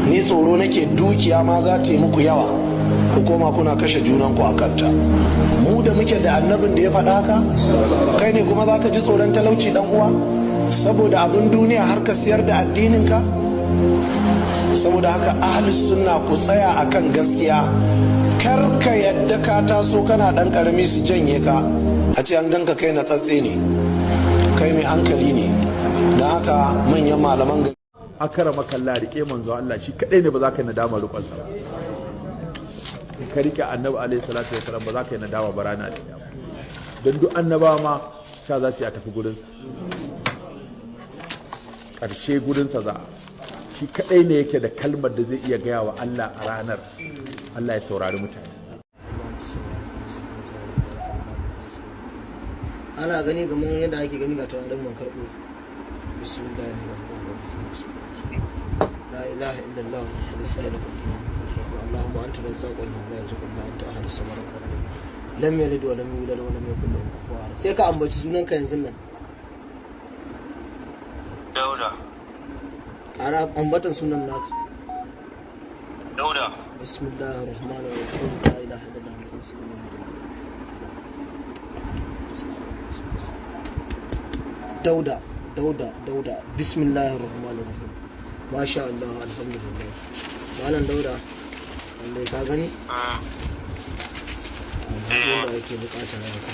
ni tsoro nake dukiya ma za ta yi muku yawa ku koma kuna kashe junanku a kanta. Mu da muke da annabin da ya faɗa haka, kai ne kuma za ka ji tsoron talauci dan uwa saboda abin duniya har ka siyar da addininka? Saboda haka ahlus sunna ku tsaya akan gaskiya, kar ka yadda ka taso kana dan karami su janye ka a ce an ganka kai na tsatse ne, kai mai hankali ne. Da haka manyan malaman gari akara makalla rike manzo Allah shi kadai ne ba za ka yi nadama rukunsa ba. In ka rike annabi alaihi salatu wasalam ba za ka yi nadama ba rana da kiyama, don duk annabawa ma sha za su yi a tafi gurinsa, ƙarshe gurinsa za a shi kadai ne yake da kalmar da zai iya gaya wa Allah a ranar Allah ya saurari mutane. Ana gani kamar yadda ake gani ga tunanin man karɓo. La ilaha illallah wa sallallahu Allahumma anta razzaqul la yarzuqu anta ahadus samad lam yalid wa lam yulad wa lam yakul lahu kufuwan ahad. Sai ka ambaci sunanka yanzu nan. Dauda. Ƙara ambatan sunan naka. Dauda. Bismillahir rahmanir rahim. La ilaha illallah wa sallallahu Dauda. Bismillahir rahmanir rahim. Masha Allah, alhamdulillah. Malam Dauda, wanda ka gani? Abin da ake bukata na wasu.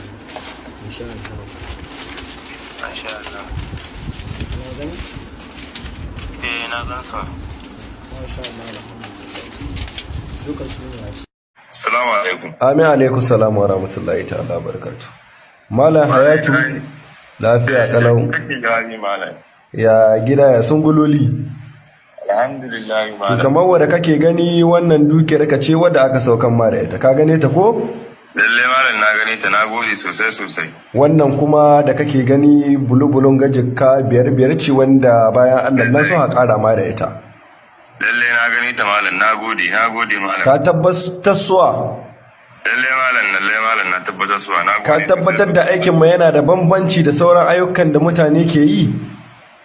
Insha Allah. Masha Allah. Na gani? Na gan sa. Masha Allah, alhamdulillah. Duka su ne. Assalamu alaikum. Amin alaikum salam wa rahmatullahi ta'ala barakatu. Malam Hayatu lafiya kalau. Ya gida ya sunguloli. Alhamdulillah To kamar wanda kake gani wannan dukiyar ka ce wadda aka saukan ma da ita. Ka gane ta ko? Lalle malam na gane ta, na gode sosai. Wannan kuma da kake gani bulubulun gajikka biyar ce wanda bayan Allah nan sun haƙara ma da ita. Lalle na gane ta malam, na gode malam. Ka tabbatar suwa? Lalle malam na tabbatar suwa, na gode. Ka tabbatar da aikin mu yana da bambanci da sauran ayyukan da mutane ke yi?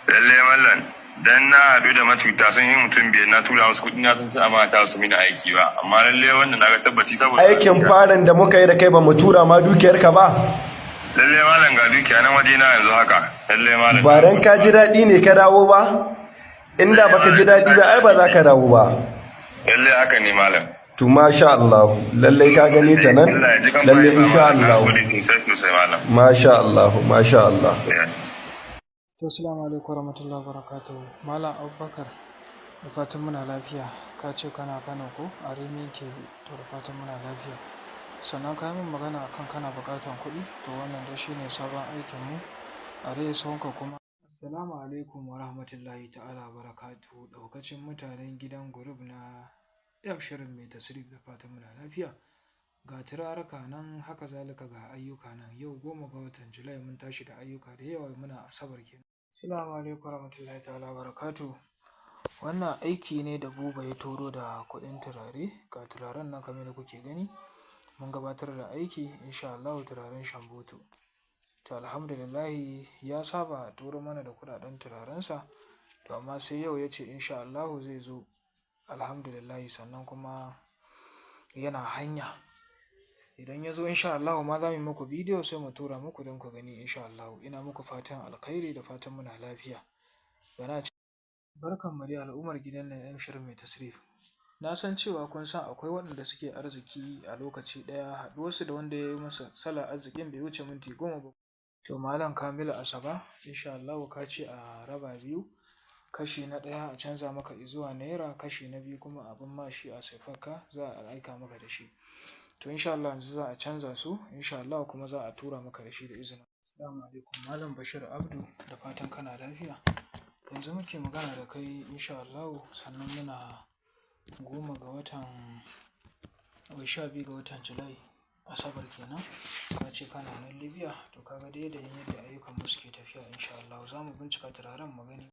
Lalle malam, dan na haɗu da macuta sun yi mutum biyar na tura wasu kuɗi na sun ci amana ta su mini aiki ba, amma lalle wannan na ga tabbaci saboda aikin farin da muka yi da kai ba mu tura ma dukiyar ka ba? Lalle malam ga dukiya nan waje na yanzu haka. Lalle malam. Ba ran ka ji daɗi ne ka dawo ba? Inda baka ji daɗi ba ai ba za ka dawo ba. Lalle haka ne malam. To masha Allah, lalle ka gane ta nan? Lalle insha Allah. Masha Allah. To assalamu alaikum warahmatullahi wabarakatuh. Malam Abubakar, da fatan muna lafiya. Ka ce kana Kano ko a Rimin Kebbi, to da fatan muna lafiya. Sannan ka min magana akan kana buƙatan kuɗi, to wannan dai shine sabon aikin mu a rai sonka kuma. Assalamu alaikum warahmatullahi ta'ala wabarakatuh. Daukacin mutanen gidan group na shirin mai tasrif, da fatan muna lafiya. Ga turaraka nan, haka zalika ga ayyuka nan. Yau 10 ga watan Julai mun tashi da ayyuka da yawa, muna asabar kenan. Assalamu alaikum warahmatullahi ta'ala barakatuh. Wannan aiki ne da Buba ya turo da kuɗin turare. Ga turaren nan kamar da kuke gani, mun gabatar da aiki insha Allah, turaren shamboto. To alhamdulillah ya saba turo mana da kuɗaɗen turarensa, to amma sai yau ya ce insha Allah zai zo alhamdulillah, sannan kuma yana hanya. Idan ya zo insha Allah ma za mu yi muku bidiyo sai mu tura muku don ku gani insha Allah. Ina muku fatan alkhairi da fatan muna lafiya. Barkan mu da al'ummar gidan nan shirin mai tasrif. Na san cewa kun san akwai waɗanda suke arziki a lokaci ɗaya, haɗuwarsu da wanda ya yi masa salar arzikin bai wuce minti 10 ba. To Malam Kamilu Asaba insha Allah ka ce a raba biyu, kashi na ɗaya a canza maka zuwa naira, kashi na biyu kuma abin mashi a saifarka za a aika maka da shi. To insha Allah yanzu za a canza su insha Allah, kuma za a tura maka da shi da izinin. Assalamu alaikum Malam Bashir Abdu, da fatan kana lafiya. Yanzu muke magana da kai insha Allah, sannan muna 12 ga watan Julai, asabar kenan. Ka ce kana nan Libya, to kaga dai da yadda ayyukan mu suke tafiya insha Allah za mu bincika turaren mu gani.